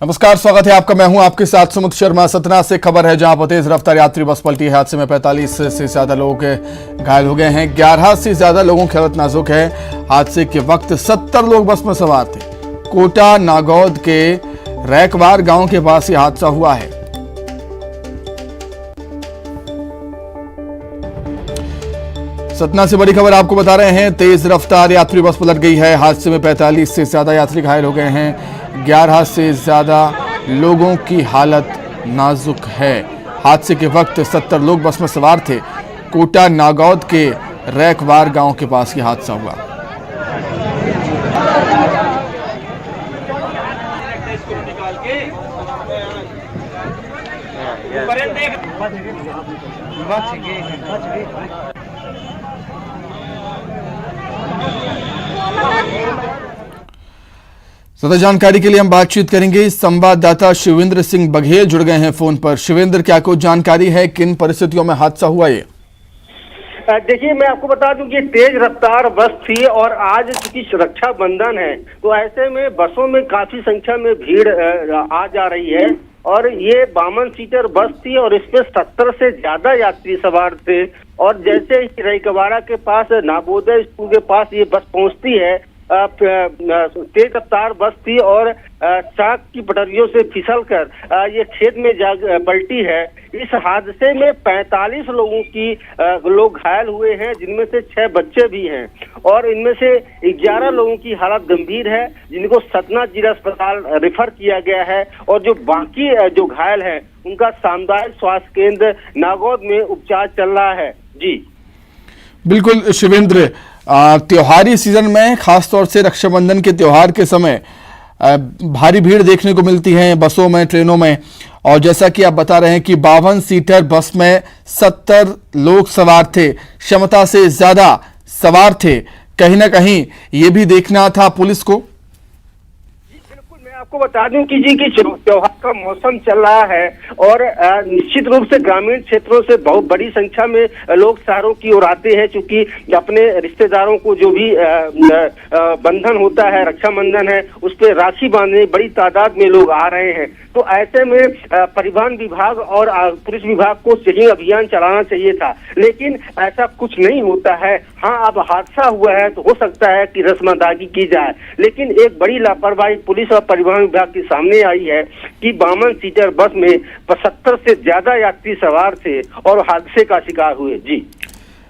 नमस्कार, स्वागत है आपका। मैं हूं आपके साथ सुमित शर्मा। सतना से खबर है जहां पर तेज रफ्तार यात्री बस पलटी है। हादसे में 45 से ज्यादा लोग घायल हो गए हैं। 11 से ज्यादा लोगों की हालत नाजुक है। हादसे के वक्त 70 लोग बस में सवार थे। कोटा नागौद के रैकवार गांव के पास यह हादसा हुआ है। सतना से बड़ी खबर आपको बता रहे हैं। तेज रफ्तार यात्री बस पलट गई है। हादसे में 45 से ज्यादा यात्री घायल हो गए हैं। 11 से ज्यादा लोगों की हालत नाजुक है। हादसे के वक्त 70 लोग बस में सवार थे। कोटा नागौद के रैकवार गांव के पास यह हादसा हुआ। ज्यादा जानकारी के लिए हम बातचीत करेंगे। संवाददाता शिवेंद्र सिंह बघेल जुड़ गए हैं फोन पर। शिवेंद्र, क्या कुछ जानकारी है, किन परिस्थितियों में हादसा हुआ ये? देखिए, मैं आपको बता दूं कि तेज रफ्तार बस थी और आज चूंकि रक्षा बंधन है तो ऐसे में बसों में काफी संख्या में भीड़ आ जा रही है। और ये 52 सीटर बस थी और इसमें 70 से ज्यादा यात्री सवार थे। और जैसे ही रैकवाड़ा के पास नवोदय स्कूल के पास ये बस पहुंचती है, तेज रफ्तार बस थी और चाक की पटरियों से फिसलकर ये खेत में जा पलटी है। इस हादसे में 45 लोग घायल हुए हैं, जिनमें से 6 बच्चे भी हैं और इनमें से 11 लोगों की हालत गंभीर है, जिनको सतना जिला अस्पताल रेफर किया गया है। और जो बाकी जो घायल हैं उनका सामुदायिक स्वास्थ्य केंद्र नागौद में उपचार चल रहा है। जी बिल्कुल शिवेंद्र, त्योहारी सीजन में खासतौर से रक्षाबंधन के त्योहार के समय भारी भीड़ देखने को मिलती है बसों में, ट्रेनों में। और जैसा कि आप बता रहे हैं कि 52 सीटर बस में 70 लोग सवार थे, क्षमता से ज्यादा सवार थे। कहीं ना कहीं ये भी देखना था पुलिस को। आपको बता दूं कि त्योहार का मौसम चल रहा है और निश्चित रूप से ग्रामीण क्षेत्रों से बहुत बड़ी संख्या में लोग शहरों की ओर आते हैं, क्योंकि अपने रिश्तेदारों को जो भी बंधन होता है, रक्षा बंधन है, उस पर राखी बांधने बड़ी तादाद में लोग आ रहे हैं। तो ऐसे में परिवहन विभाग और पुलिस विभाग को चेकिंग अभियान चलाना चाहिए था, लेकिन ऐसा कुछ नहीं होता है। हाँ, अब हादसा हुआ है तो हो सकता है कि रस्मदागी की जाए, लेकिन एक बड़ी लापरवाही पुलिस और परिवहन विभाग के सामने आई है कि 52 सीटर बस में 70 से ज्यादा यात्री सवार थे और हादसे का शिकार हुए। जी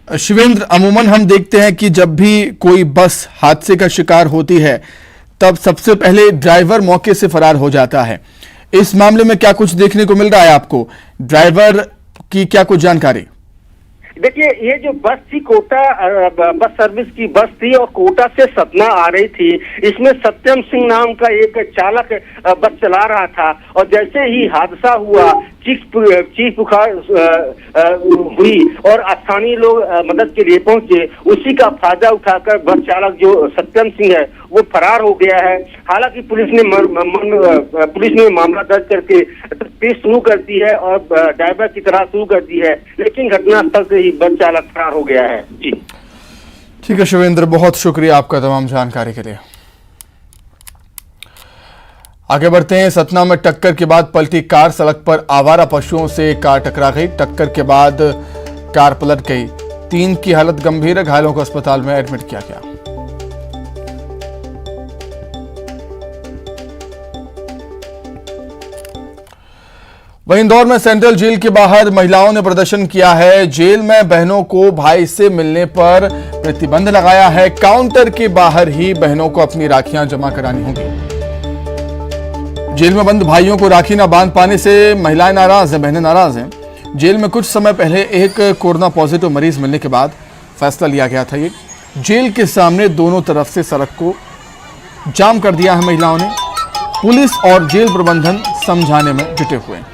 शिवेंद्र, अमूमन हम देखते हैं कि जब भी कोई बस हादसे का शिकार होती है तब सबसे पहले ड्राइवर मौके से फरार हो जाता है। इस मामले में क्या कुछ देखने को मिल रहा है आपको? ड्राइवर की क्या कुछ जानकारी? देखिए, ये जो बस थी कोटा बस सर्विस की बस थी और कोटा से सतना आ रही थी। इसमें सत्यम सिंह नाम का एक चालक बस चला रहा था और जैसे ही हादसा हुआ, चीख पुकार हुई और स्थानीय लोग मदद के लिए पहुंचे। उसी का फायदा उठाकर बस चालक जो सत्यम सिंह है वो फरार हो गया है। हालांकि पुलिस ने मामला दर्ज करके तफ्तीश शुरू कर दी है और ड्राइवर की तलाश शुरू कर दी है, लेकिन घटनास्थल से ही बस चालक फरार हो गया है। जी ठीक है शिवेंद्र, बहुत शुक्रिया आपका तमाम जानकारी के लिए। आगे बढ़ते हैं। सतना में टक्कर के बाद पलटी कार, सड़क पर आवारा पशुओं से कार टकरा गई। टक्कर के बाद कार पलट गई। 3 की हालत गंभीर है, घायलों को अस्पताल में एडमिट किया गया। वहीं इंदौर में सेंट्रल जेल के बाहर महिलाओं ने प्रदर्शन किया है। जेल में बहनों को भाई से मिलने पर प्रतिबंध लगाया है। काउंटर के बाहर ही बहनों को अपनी राखियां जमा करानी होंगी। जेल में बंद भाइयों को राखी न बांध पाने से महिलाएं नाराज हैं, बहनें नाराज हैं। जेल में कुछ समय पहले एक कोरोना पॉजिटिव मरीज मिलने के बाद फैसला लिया गया था। ये जेल के सामने दोनों तरफ से सड़क को जाम कर दिया है महिलाओं ने। पुलिस और जेल प्रबंधन समझाने में जुटे हुए हैं।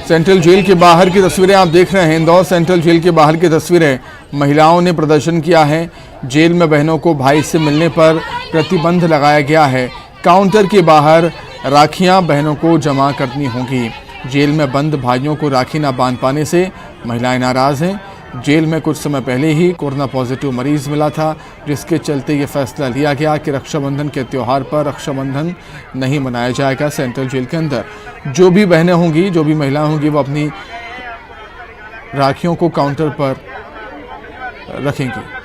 सेंट्रल जेल के बाहर की तस्वीरें आप देख रहे हैं। इंदौर सेंट्रल जेल के बाहर की तस्वीरें। महिलाओं ने प्रदर्शन किया है। जेल में बहनों को भाई से मिलने पर प्रतिबंध लगाया गया है। काउंटर के बाहर राखियां बहनों को जमा करनी होंगी। जेल में बंद भाइयों को राखी न बांध पाने से महिलाएं नाराज हैं। जेल में कुछ समय पहले ही कोरोना पॉजिटिव मरीज मिला था, जिसके चलते ये फैसला लिया गया कि रक्षाबंधन के त्योहार पर रक्षाबंधन नहीं मनाया जाएगा। सेंट्रल जेल के अंदर जो भी बहनें होंगी, जो भी महिलाएं होंगी, वो अपनी राखियों को काउंटर पर रखेंगी।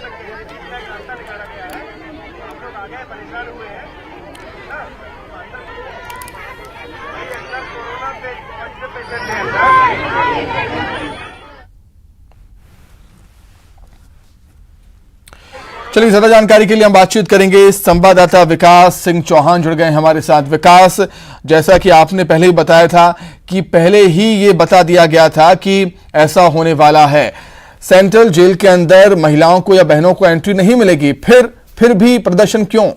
चलिए, ज्यादा जानकारी के लिए हम बातचीत करेंगे। संवाददाता विकास सिंह चौहान जुड़ गए हमारे साथ। विकास, जैसा कि आपने पहले ही बताया था कि पहले ही ये बता दिया गया था कि ऐसा होने वाला है, सेंट्रल जेल के अंदर महिलाओं को या बहनों को एंट्री नहीं मिलेगी, फिर भी प्रदर्शन क्यों?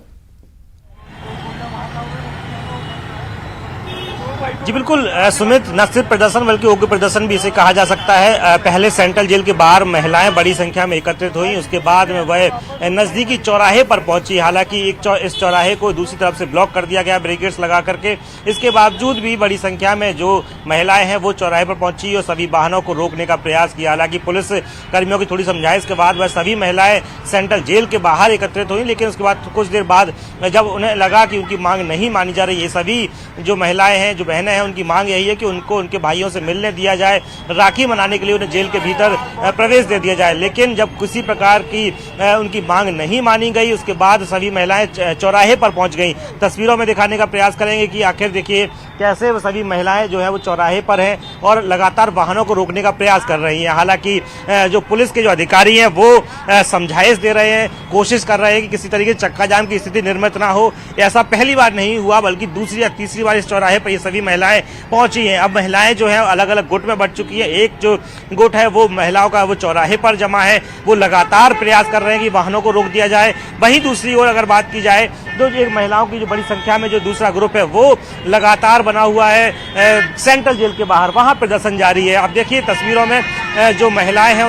जी बिल्कुल सुमित, न सिर्फ प्रदर्शन बल्कि उग्र प्रदर्शन भी इसे कहा जा सकता है। पहले सेंट्रल जेल के बाहर महिलाएं बड़ी संख्या में एकत्रित हुई, उसके बाद में वह नजदीकी चौराहे पर पहुंची। हालांकि इस चौराहे को दूसरी तरफ से ब्लॉक कर दिया गया बैरिकेड्स लगा करके। इसके बावजूद भी बड़ी संख्या में जो महिलाएं हैं वो चौराहे पर पहुंची और सभी वाहनों को रोकने का प्रयास किया। हालांकि पुलिस कर्मियों की थोड़ी समझाइश के बाद वह सभी महिलाएं सेंट्रल जेल के बाहर एकत्रित हुई, लेकिन उसके बाद कुछ देर बाद जब उन्हें लगा कि उनकी मांग नहीं मानी जा रही, ये सभी जो महिलाएं हैं, जो बहनें हैं, उनकी मांग यही है कि उनको उनके भाइयों से मिलने दिया जाए, राखी मनाने के लिए उन्हें जेल के भीतर प्रवेश दे दिया जाए। लेकिन जब किसी प्रकार की उनकी मांग नहीं मानी गई, उसके बाद सभी महिलाएं चौराहे पर पहुंच गईं। तस्वीरों में दिखाने का प्रयास करेंगे कि आखिर देखिए कैसे वो सभी महिलाएं जो है वो चौराहे पर हैं और लगातार वाहनों को रोकने का प्रयास कर रही हैं। हालांकि जो पुलिस के जो अधिकारी हैं वो समझाइश दे रहे हैं, कोशिश कर रहे हैं कि किसी तरीके से चक्का जाम की स्थिति निर्मित ना हो। ऐसा पहली बार नहीं हुआ, बल्कि दूसरी या तीसरी बार इस चौराहे पर ये सभी महिलाएं पहुंची हैं। अब महिलाएं जो है अलग अलग गुट में बंट चुकी है। एक जो गुट है वो महिलाओं का वो चौराहे पर जमा है, वो लगातार प्रयास कर रहे हैं कि वाहनों को रोक दिया जाए। वहीं दूसरी ओर अगर बात की जाए तो एक महिलाओं की जो बड़ी संख्या में जो दूसरा ग्रुप है वो लगातार बना हुआ है सेंट्रल जेल के बाहर, वहां प्रदर्शन जारी है। आप देखिए तस्वीरों में जो महिलाएं हैं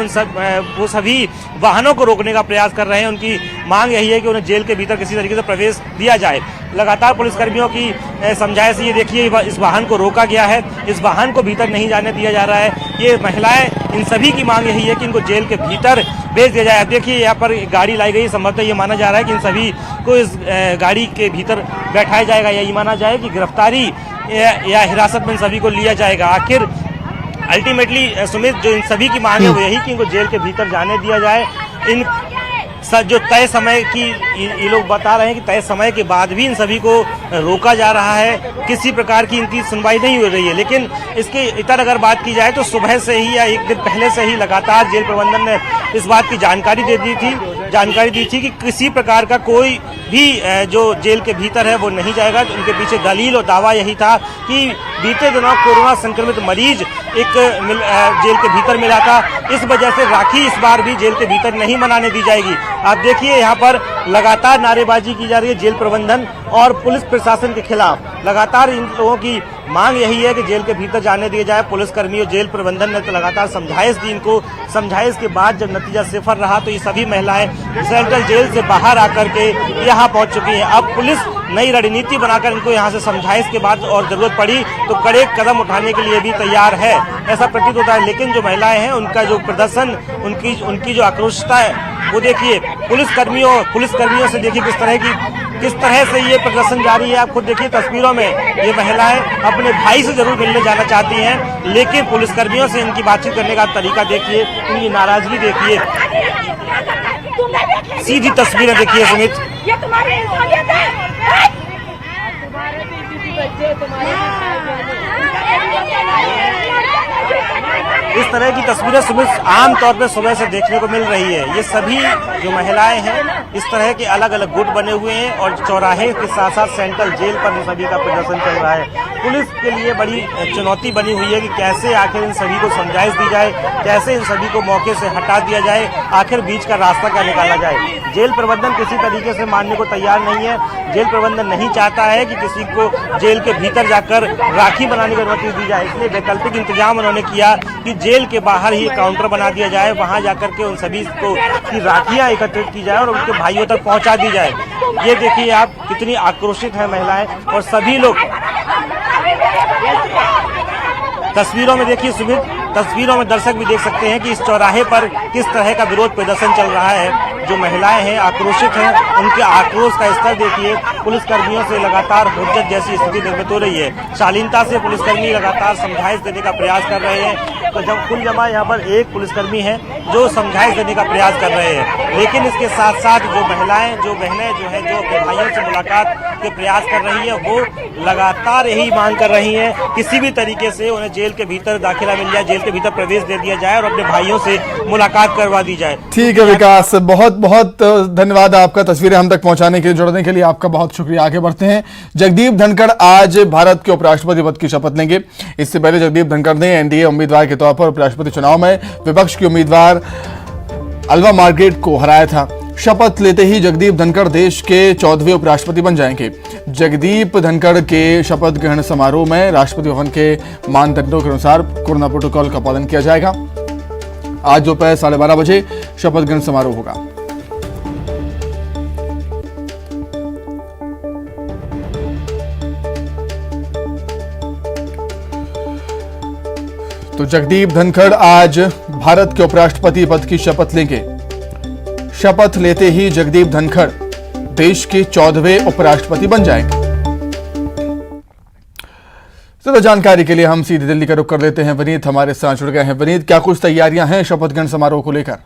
वो सभी वाहनों को रोकने का प्रयास कर रहे हैं। उनकी मांग यही है कि उन्हें जेल के भीतर किसी तरीके से प्रवेश दिया जाए। लगातार पुलिसकर्मियों की समझाइश ये देखिए इस वाहन को रोका गया है, इस वाहन को भीतर नहीं जाने दिया जा रहा है। ये महिलाएं, इन सभी की मांग यही है कि इनको जेल के भीतर भेज दिया जाए। अब देखिए यहाँ पर गाड़ी लाई गई, संभवतः ये माना जा रहा है कि इन सभी को इस गाड़ी के भीतर बैठाया जाएगा, यही माना जाए कि गिरफ्तारी या हिरासत में इन सभी को लिया जाएगा। आखिर अल्टीमेटली सुमित, जो इन सभी की मांग है वो यही कि इनको जेल के भीतर जाने दिया जाए। इन जो तय समय की ये लोग बता रहे हैं कि तय समय के बाद भी इन सभी को रोका जा रहा है, किसी प्रकार की इनकी सुनवाई नहीं हो रही है। लेकिन इसके इतर अगर बात की जाए तो सुबह से ही या एक दिन पहले से ही लगातार जेल प्रबंधन ने इस बात की जानकारी दी थी कि किसी प्रकार का कोई भी जो जेल के भीतर है वो नहीं जाएगा। उनके पीछे दलील और दावा यही था कि बीते दिनों कोरोना संक्रमित मरीज एक जेल के भीतर मिला था, इस वजह से राखी इस बार भी जेल के भीतर नहीं मनाने दी जाएगी। आप देखिए यहाँ पर लगातार नारेबाजी की जा रही है जेल प्रबंधन और पुलिस प्रशासन के खिलाफ। लगातार इन लोगों की मांग यही है कि जेल के भीतर जाने दिए जाए। पुलिसकर्मी और जेल प्रबंधन ने तो लगातार समझाइश दी इनको। समझाइश के बाद जब नतीजा सिफर रहा तो ये सभी महिलाएं सेंट्रल जेल से बाहर आकर के यहाँ पहुंच चुकी हैं। अब पुलिस नई रणनीति बनाकर इनको यहाँ से समझाइश के बाद और जरूरत पड़ी तो कड़े कदम उठाने के लिए भी तैयार है, ऐसा प्रतीत होता है। लेकिन जो महिलाएं हैं उनका जो प्रदर्शन, उनकी जो आक्रोशता है वो देखिए पुलिसकर्मियों से देखिए किस तरह से ये प्रदर्शन जारी है। आप खुद देखिए तस्वीरों में ये महिलाएं अपने भाई से जरूर मिलने जाना चाहती हैं, लेकिन पुलिसकर्मियों से इनकी बातचीत करने का तरीका देखिए, इनकी नाराजगी देखिए। सीधी तस्वीरें देखिए सुमित। ये तुम्हारी इंसानियत है। तुम्हारे बीबी बच्चे इस तरह की तस्वीरें सुमित आमतौर पर सुबह से देखने को मिल रही है। ये सभी जो महिलाएं हैं इस तरह के अलग अलग गुट बने हुए हैं और चौराहे के साथ साथ सेंट्रल जेल पर सभी का प्रदर्शन चल रहा है। पुलिस के लिए बड़ी चुनौती बनी हुई है कि कैसे आखिर इन सभी को समझाइश दी जाए, कैसे इन सभी को मौके से हटा दिया जाए, आखिर बीच का रास्ता क्या निकाला जाए। जेल प्रबंधन किसी तरीके से मानने को तैयार नहीं है। जेल प्रबंधन नहीं चाहता है कि किसी को जेल के भीतर जाकर राखी बनाने की अनुमति दी जाए, इसलिए वैकल्पिक इंतजाम उन्होंने किया कि जेल के बाहर ही काउंटर बना दिया जाए, वहां जाकर के उन सभी को की राखियां एकत्रित की जाए और उनके भाइयों तक पहुंचा दी जाए। ये देखिए आप कितनी आक्रोशित है महिलाएं और सभी लोग तस्वीरों में देखिए सुमित, तस्वीरों में दर्शक भी देख सकते हैं कि इस चौराहे पर किस तरह का विरोध प्रदर्शन चल रहा है। जो महिलाएं हैं आक्रोशित हैं, उनके आक्रोश का स्तर देखिए। पुलिसकर्मियों से लगातार हुज्जत जैसी स्थिति निर्मित हो रही है। शालीनता से पुलिसकर्मी लगातार समझाइश देने का प्रयास कर रहे हैं। तो जब कुल जमा यहाँ पर एक पुलिसकर्मी है जो समझाइश देने का प्रयास कर रहे हैं, लेकिन इसके साथ साथ जो महिलाएं, जो बहनें जो है, जो अपने भाइयों से मुलाकात के प्रयास कर रही है, वो लगातार यही मांग कर रही है किसी भी तरीके से उन्हें जेल के भीतर दाखिला मिल जाए, जेल के भीतर प्रवेश दे दिया जाए और अपने भाइयों से मुलाकात करवा दी जाए। ठीक है विकास, बहुत बहुत धन्यवाद आपका तस्वीरें हम तक पहुंचाने के लिए, जुड़ने के लिए आपका बहुत शुक्रिया। आगे बढ़ते हैं। जगदीप धनखड़ आज भारत के उपराष्ट्रपति पद की शपथ लेंगे। इससे पहले जगदीप धनखड़ ने एनडीए उम्मीदवार के तौर पर उपराष्ट्रपति चुनाव में विपक्ष की उम्मीदवार अल्वा मार्ग्रेट को हराया था। शपथ लेते ही जगदीप धनखड़ देश के 14वें उपराष्ट्रपति बन जाएंगे। जगदीप धनखड़ के शपथ ग्रहण समारोह में राष्ट्रपति भवन के मानदंडों के अनुसार कोरोना प्रोटोकॉल का पालन किया जाएगा। आज दोपहर 12:30 बजे शपथ ग्रहण समारोह होगा। तो जगदीप धनखड़ आज भारत के उपराष्ट्रपति पद की शपथ लेंगे। शपथ लेते ही जगदीप धनखड़ देश के 14वें उपराष्ट्रपति बन जाएंगे। ज्यादा जानकारी के लिए हम सीधे दिल्ली का रुख कर लेते हैं। वनीत हमारे साथ जुड़ गए हैं। वनीत, क्या कुछ तैयारियां हैं शपथ ग्रहण समारोह को लेकर?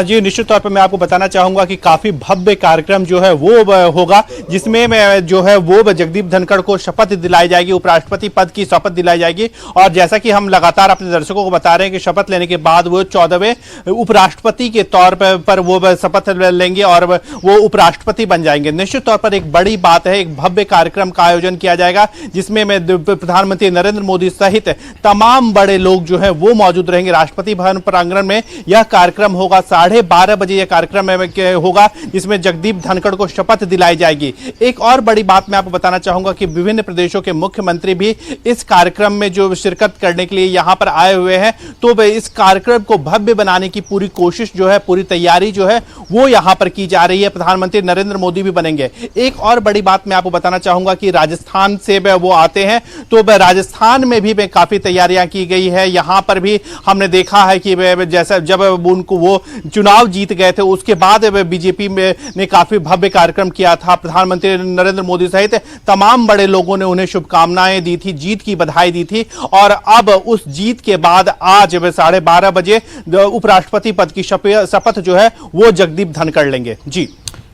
जी निश्चित तौर पर मैं आपको बताना चाहूंगा कि काफी भव्य कार्यक्रम जो है वो होगा, जिसमें मैं जो है वो जगदीप धनखड़ को शपथ दिलाई जाएगी, उपराष्ट्रपति पद की शपथ दिलाई जाएगी। और जैसा कि हम लगातार अपने दर्शकों को बता रहे हैं कि शपथ लेने के बाद वो 14वें उपराष्ट्रपति के तौर पर वो शपथ लेंगे और वो उपराष्ट्रपति बन जाएंगे। निश्चित तौर पर एक बड़ी बात है, एक भव्य कार्यक्रम का आयोजन किया जाएगा, जिसमें प्रधानमंत्री नरेंद्र मोदी सहित तमाम बड़े लोग जो है वो मौजूद रहेंगे। राष्ट्रपति भवन प्रांगण में यह कार्यक्रम होगा। 12:30 बजे यह कार्यक्रम होगा, जिसमें जगदीप धनखड़ को शपथ दिलाई जाएगी। एक और बड़ी बात मैं आपको बताना चाहूंगा कि विभिन्न प्रदेशों के मुख्यमंत्री भी इस कार्यक्रम में जो शिरकत करने के लिए यहां पर आए हुए हैं। तो इस कार्यक्रम को भव्य बनाने की पूरी कोशिश जो है, पूरी तैयारी जो है वो यहां पर की जा रही है। प्रधानमंत्री नरेंद्र मोदी भी बनेंगे। एक और बड़ी बात मैं आपको बताना चाहूंगा कि राजस्थान से वो आते हैं, तो राजस्थान में भी काफी तैयारियां की गई है। यहां पर भी हमने देखा है कि जैसा जब उनको वो चुनाव जीत गए थे, उसके बाद बीजेपी ने काफी भव्य कार्यक्रम किया था। प्रधानमंत्री नरेंद्र मोदी सहित तमाम बड़े लोगों ने उन्हें शुभकामनाएं दी थी, जीत की बधाई दी थी। और अब उस जीत के बाद आज 12:30 बजे उपराष्ट्रपति पद की शपथ जो है वो जगदीप धनखड़ लेंगे। जी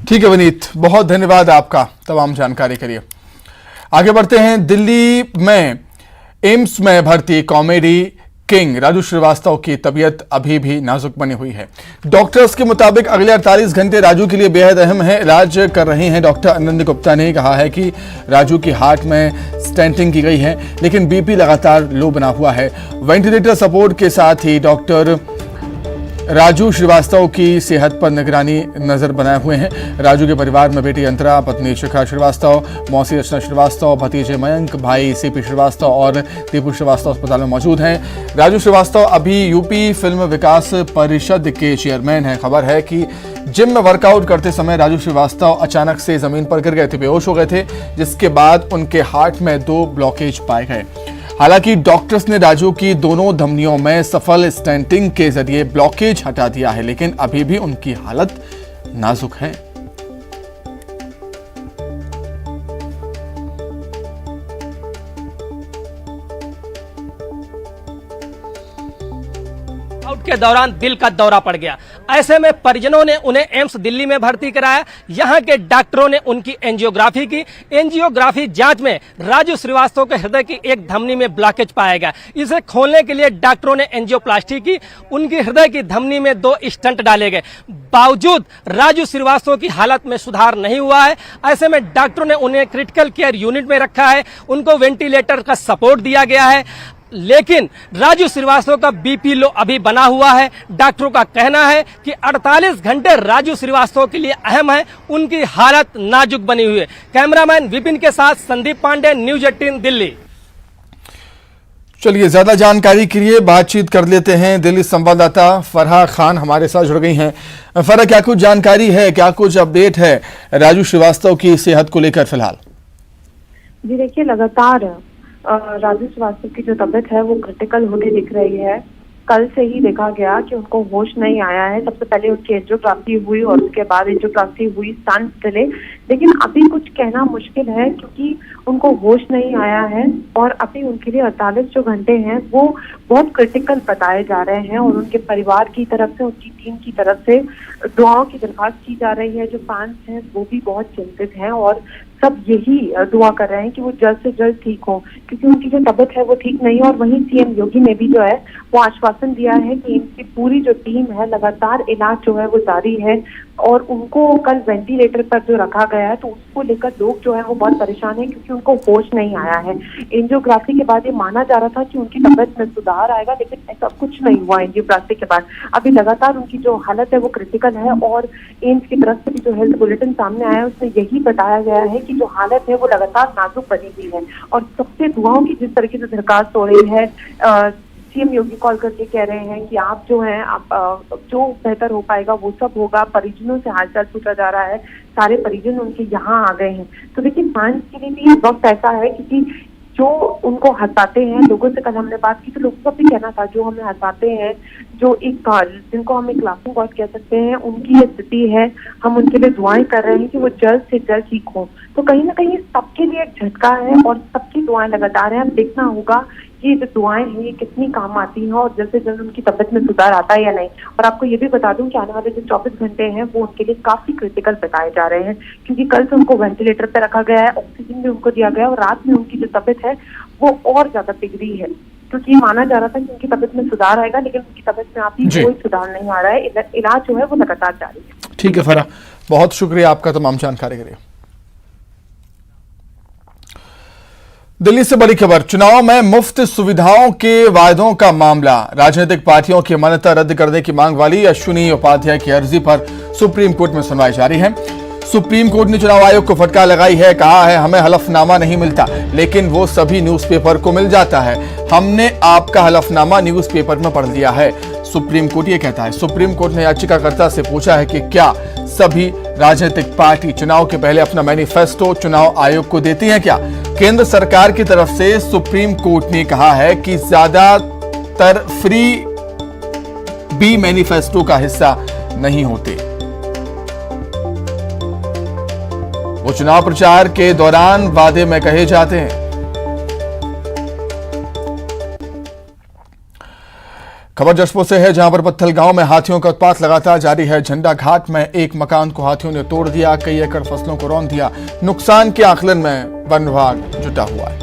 ठीक है वनीत, बहुत धन्यवाद आपका तमाम जानकारी के लिए। आगे बढ़ते हैं। दिल्ली में एम्स में भर्ती कॉमेडी किंग राजू श्रीवास्तव की तबीयत अभी भी नाजुक बनी हुई है। डॉक्टर्स के मुताबिक अगले 48 घंटे राजू के लिए बेहद अहम है। इलाज कर रहे हैं डॉक्टर आनंद गुप्ता ने कहा है कि राजू की हार्ट में स्टेंटिंग की गई है, लेकिन बीपी लगातार लो बना हुआ है। वेंटिलेटर सपोर्ट के साथ ही डॉक्टर राजू श्रीवास्तव की सेहत पर निगरानी नजर बनाए हुए हैं। राजू के परिवार में बेटी अंतरा, पत्नी शिखा श्रीवास्तव, मौसी रचना श्रीवास्तव, भतीजे मयंक, भाई सीपी श्रीवास्तव और दीपू श्रीवास्तव अस्पताल में मौजूद हैं। राजू श्रीवास्तव अभी यूपी फिल्म विकास परिषद के चेयरमैन हैं। खबर है कि जिम में वर्कआउट करते समय राजू श्रीवास्तव अचानक से जमीन पर गिर गए थे, बेहोश हो गए थे, जिसके बाद उनके हार्ट में 2 ब्लॉकेज पाए गए। हालांकि डॉक्टर्स ने राजू की दोनों धमनियों में सफल स्टेंटिंग के जरिए ब्लॉकेज हटा दिया है, लेकिन अभी भी उनकी हालत नाजुक है। के दौरान दिल का दौरा पड़ गया। ऐसे में परिजनों ने उन्हें एम्स दिल्ली में भर्ती कराया। यहां के डॉक्टरों ने उनकी एंजियोग्राफी की। एंजियोग्राफी जांच में राजू श्रीवास्तव के हृदय की एक धमनी में ब्लॉकेज पाया गया। इसे खोलने के लिए डॉक्टरों ने एंजियोप्लास्टी की। उनकी हृदय की धमनी में 2 स्टंट डाले गए। बावजूद राजू श्रीवास्तव की हालत में सुधार नहीं हुआ है। ऐसे में डॉक्टरों ने उन्हें क्रिटिकल केयर यूनिट में रखा है। उनको वेंटिलेटर का सपोर्ट दिया गया है, लेकिन राजू श्रीवास्तव का बीपी लो अभी बना हुआ है। डॉक्टरों का कहना है कि 48 घंटे राजू श्रीवास्तव के लिए अहम है। उनकी हालत नाजुक बनी हुई है। कैमरामैन विपिन के साथ संदीप पांडे, न्यूज 18 दिल्ली। चलिए ज्यादा जानकारी के लिए बातचीत कर लेते हैं। दिल्ली संवाददाता फरहा खान हमारे साथ जुड़ गई हैं। फरहा, क्या कुछ जानकारी है, क्या कुछ अपडेट है राजू श्रीवास्तव की सेहत को लेकर फिलहाल? जी देखिए, लगातार राजू श्रीवास्तव की जो तबीयत है वो क्रिटिकल होती दिख रही है। कल से ही देखा गया कि उनको होश नहीं आया है। सबसे पहले उनकी एंजियोग्राफी हुई और उसके बाद एंजियोग्राफी हुई, सांस चले, लेकिन अभी कुछ कहना मुश्किल है क्योंकि उनको होश नहीं आया है और अभी उनके लिए 48 जो घंटे हैं वो बहुत क्रिटिकल बताए जा रहे हैं और उनके परिवार की तरफ से, उनकी टीम की तरफ से दुआओं की दरख्वास्त की जा रही है। जो फैंस हैं वो भी बहुत चिंतित हैं और सब यही दुआ कर रहे हैं कि वो जल्द से जल्द ठीक हो, क्योंकि उनकी जो तबीयत है वो ठीक नहीं है। और वहीं सीएम योगी ने भी जो है वो आश्वासन दिया है कि इनकी पूरी जो टीम है लगातार इलाज जो है वो जारी है और उनको कल वेंटिलेटर पर जो रखा गया है तो उसको लेकर लोग जो है वो बहुत परेशान हैं क्योंकि उनको होश नहीं आया है। एंजियोग्राफी के बाद ये माना जा रहा था कि उनकी तबीयत में सुधार आएगा, लेकिन ऐसा कुछ नहीं हुआ एंजियोग्राफी के बाद। अभी लगातार उनकी जो हालत है वो क्रिटिकल है और एम्स की तरफ से भी जो हेल्थ बुलेटिन सामने आया है उसमें यही बताया गया है कि जो हालत है वो लगातार नाजुक बनी हुई है और सबसे दुआओं की जिस तरीके से दरखास्त हो रही है, सीएम योगी कॉल करके कह रहे हैं कि आप जो हैं आप जो बेहतर हो पाएगा वो सब होगा। परिजनों से हालचाल पूछा जा रहा है, सारे परिजन उनके यहाँ आ गए हैं। तो देखिए, फैंस के लिए भी ये वक्त ऐसा है क्योंकि जो उनको हंसाते हैं, लोगों से कल हमने बात की तो लोगों का भी कहना था जो हमें हंसाते हैं, जो एक जिनको हम एक लाफिंग गॉड कह सकते हैं, उनकी ये स्थिति है। हम उनके लिए दुआएं कर रहे हैं कि वो जल्द से जल्द ठीक हो। तो कहीं ना कहीं सबके लिए एक झटका है और सबकी दुआएं लगातार हैं। अब देखना होगा कि ये जो दुआएं हैं ये कितनी काम आती हैं और जल्द से जल्द उनकी तबीयत में सुधार आता है या नहीं। और आपको ये भी बता दूं कि आने वाले जो 24 घंटे हैं वो उनके लिए काफी क्रिटिकल बताए जा रहे हैं क्योंकि कल से उनको वेंटिलेटर पे रखा गया है, ऑक्सीजन भी उनको दिया गया है और रात में उनकी जो तबीयत है वो और ज्यादा बिगड़ी है क्योंकि माना जा रहा था कि उनकी तबीयत में सुधार आएगा, लेकिन उनकी तबीयत में अभी कोई सुधार नहीं आ रहा है। इलाज जो है वो लगातार जारी है। ठीक है फरा, बहुत शुक्रिया आपका तमाम जानकारी के लिए। दिल्ली से बड़ी खबर, चुनाव में मुफ्त सुविधाओं के वायदों का मामला। राजनीतिक पार्टियों की मान्यता रद्द करने की मांग वाली अश्विनी उपाध्याय की अर्जी पर सुप्रीम कोर्ट में सुनवाई जारी है। सुप्रीम कोर्ट ने चुनाव आयोग को फटकार लगाई है, कहा है हमें हलफनामा नहीं मिलता लेकिन वो सभी न्यूज़पेपर को मिल जाता है। हमने आपका हलफनामा न्यूज़पेपर में पढ़ लिया है, सुप्रीम कोर्ट ये कहता है। सुप्रीम कोर्ट ने याचिकाकर्ता से पूछा है कि क्या सभी राजनीतिक पार्टी चुनाव के पहले अपना मैनिफेस्टो चुनाव आयोग को देती हैं क्या? केंद्र सरकार की तरफ से सुप्रीम कोर्ट ने कहा है कि ज्यादातर फ्री बी मैनिफेस्टो का हिस्सा नहीं होते। वो चुनाव प्रचार के दौरान वादे में कहे जाते हैं। खबर जशपुर से है, जहां पर पत्थल गांव में हाथियों का उत्पात लगातार जारी है। झंडा घाट में एक मकान को हाथियों ने तोड़ दिया, कई एकड़ फसलों को रौंद दिया। नुकसान के आकलन में वन विभाग जुटा हुआ है।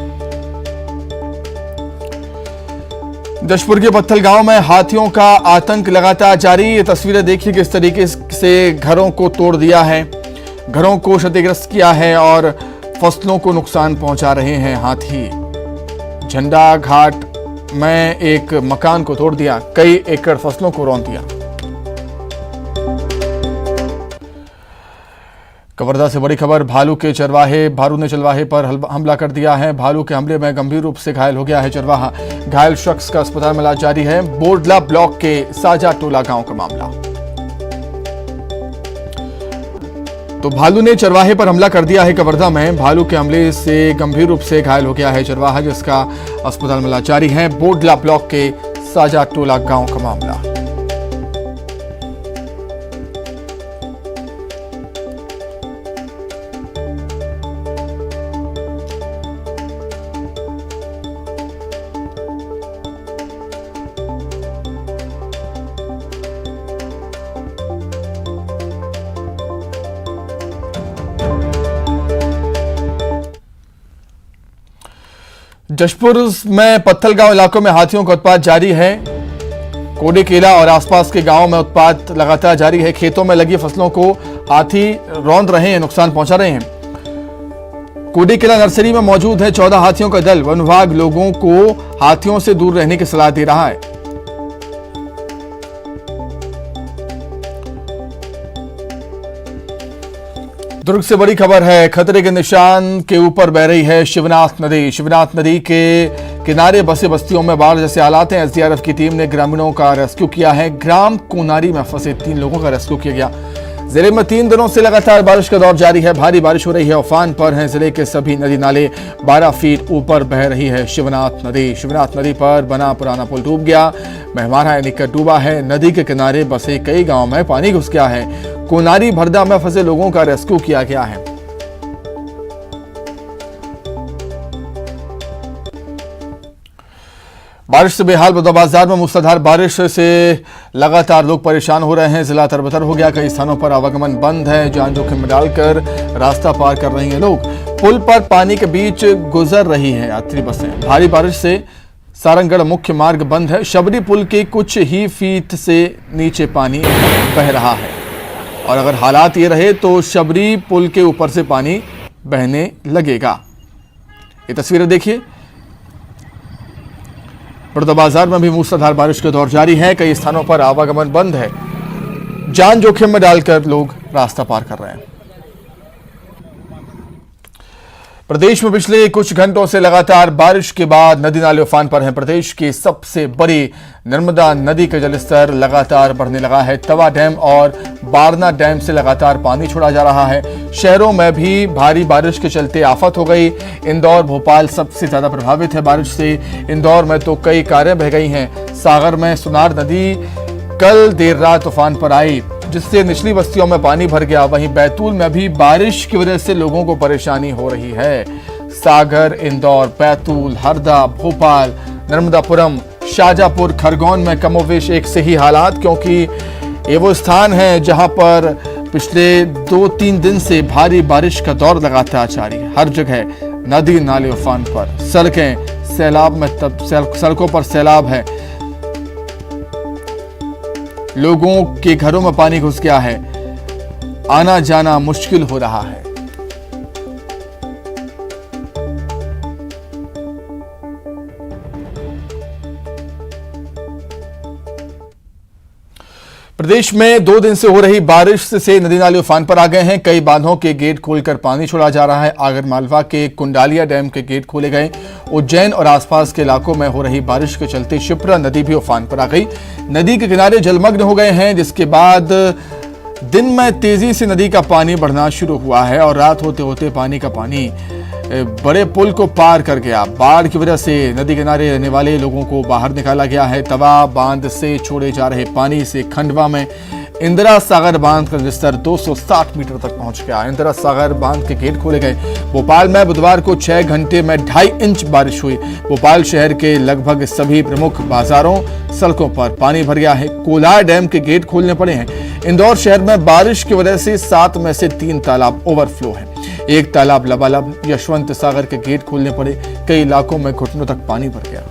जशपुर के पत्थल गांव में हाथियों का आतंक लगातार जारी। ये तस्वीरें देखिए किस तरीके से घरों को तोड़ दिया है, घरों को क्षतिग्रस्त किया है और फसलों को नुकसान पहुंचा रहे हैं हाथी। झंडा घाट में एक मकान को तोड़ दिया, कई एकड़ फसलों को रौंद दिया। कवर्धा से बड़ी खबर, भालू ने चरवाहे पर हमला कर दिया है। भालू के हमले में गंभीर रूप से घायल हो गया है चरवाहा। घायल शख्स का अस्पताल में इलाज जारी है। बोडला ब्लॉक के साजा टोला गांव का मामला। तो भालू ने चरवाहे पर हमला कर दिया है कवर्धा में। भालू के हमले से गंभीर रूप से घायल हो गया है चरवाहा, जिसका अस्पताल में इलाज जारी है। बोडला ब्लॉक के साजा टोला गांव का मामला। जशपुर में पत्थलगांव इलाकों में हाथियों का उत्पात जारी है। कोडेकेला और आसपास के गांवों में उत्पात लगातार जारी है। खेतों में लगी फसलों को हाथी रौंद रहे हैं, नुकसान पहुंचा रहे हैं। कोडेकेला नर्सरी में मौजूद है 14 हाथियों का दल। वन विभाग लोगों को हाथियों से दूर रहने की सलाह दे रहा है। दुर्ग से बड़ी खबर है, खतरे के निशान के ऊपर बह रही है शिवनाथ नदी। शिवनाथ नदी के किनारे बसे बस्तियों में बाढ़ जैसे हालात हैं। एसडीआरएफ की टीम ने ग्रामीणों का रेस्क्यू किया है। ग्राम कोनारी में फंसे 3 लोगों का रेस्क्यू किया गया। जिले में 3 दिनों से लगातार बारिश का दौर जारी है। भारी बारिश हो रही है। उफान पर हैं जिले के सभी नदी नाले। 12 फीट ऊपर बह रही है शिवनाथ नदी। शिवनाथ नदी पर बना पुराना पुल डूब गया। मेहमाना निकट डूबा है। नदी के किनारे बसे कई गांव में पानी घुस गया है। कोनारी भरदा में फंसे लोगों का रेस्क्यू किया गया है। बारिश से बेहाल बलौदाबाजार में मूसलाधार बारिश से लगातार लोग परेशान हो रहे हैं। जिला तरबतर हो गया। कई स्थानों पर आवागमन बंद है। जान जोखिम में डालकर रास्ता पार कर रही हैं लोग। पुल पर पानी के बीच गुजर रही है यात्री बसें। भारी बारिश से सारंगगढ़ मुख्य मार्ग बंद है। शबरी पुल के कुछ ही फीट से नीचे पानी बह रहा है और अगर हालात ये रहे तो शबरी पुल के ऊपर से पानी बहने लगेगा। ये तस्वीरें देखिए। बलौदाबाजार में भी मूसलाधार बारिश का दौर जारी है। कई स्थानों पर आवागमन बंद है। जान जोखिम में डालकर लोग रास्ता पार कर रहे हैं। प्रदेश में पिछले कुछ घंटों से लगातार बारिश के बाद नदी नाले उफान पर हैं। प्रदेश की सबसे बड़ी नर्मदा नदी का जलस्तर लगातार बढ़ने लगा है। तवा डैम और बारना डैम से लगातार पानी छोड़ा जा रहा है। शहरों में भी भारी बारिश के चलते आफत हो गई। इंदौर भोपाल सबसे ज्यादा प्रभावित है बारिश से। इंदौर में तो कई कारें बह गई हैं। सागर में सुनार नदी कल देर रात उफान पर आई जिससे निचली बस्तियों में पानी भर गया। वहीं बैतूल में भी बारिश की वजह से लोगों को परेशानी हो रही है। सागर, इंदौर, बैतूल, हरदा, भोपाल, नर्मदापुरम, शाजापुर, खरगोन में कमोवेश एक से ही हालात, क्योंकि ये वो स्थान है जहां पर पिछले 2-3 दिन से भारी बारिश का दौर लगातार जारी है। हर जगह नदी नाले उफान पर। सड़कें सैलाब में सड़कों पर सैलाब है। लोगों के घरों में पानी घुस गया है। आना जाना मुश्किल हो रहा है। प्रदेश में 2 दिन से हो रही बारिश से नदी नाले उफान पर आ गए हैं। कई बांधों के गेट खोलकर पानी छोड़ा जा रहा है। आगर मालवा के कुंडालिया डैम के गेट खोले गए। उज्जैन और आसपास के इलाकों में हो रही बारिश के चलते शिप्रा नदी भी उफान पर आ गई। नदी के किनारे जलमग्न हो गए हैं, जिसके बाद दिन में तेजी से नदी का पानी बढ़ना शुरू हुआ है और रात होते होते पानी का पानी बड़े पुल को पार कर गया। बाढ़ की वजह से नदी किनारे रहने वाले लोगों को बाहर निकाला गया है। तवा बांध से छोड़े जा रहे पानी से खंडवा में इंदिरा सागर बांध का जलस्तर 260 मीटर तक पहुंच गया। इंदिरा सागर बांध के गेट खोले गए। भोपाल में बुधवार को 6 घंटे में 2.5 इंच बारिश हुई। भोपाल शहर के लगभग सभी प्रमुख बाजारों, सड़कों पर पानी भर गया है। कोलार डैम के गेट खोलने पड़े हैं। इंदौर शहर में बारिश की वजह से 7 में से 3 तालाब ओवरफ्लो है। एक तालाब लबालब। यशवंत सागर के गेट खोलने पड़े। कई इलाकों में घुटनों तक पानी भर गया।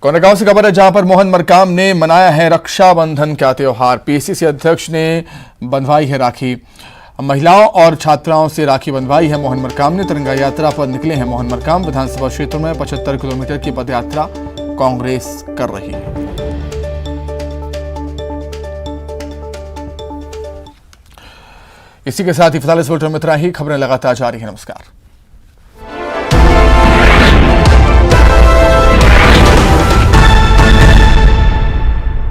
कोंडागांव से खबर है, जहां पर मोहन मरकाम ने मनाया है रक्षाबंधन का त्योहार। पीसीसी अध्यक्ष ने बंधवाई है राखी। महिलाओं और छात्राओं से राखी बंधवाई है मोहन मरकाम ने। तिरंगा यात्रा पर निकले हैं मोहन मरकाम। विधानसभा क्षेत्र में 75 किलोमीटर की पदयात्रा कांग्रेस कर रही है। इसी के साथ ही फिलहाल इस बुलेटिन में इतना ही। खबरें लगातार जारी है। नमस्कार।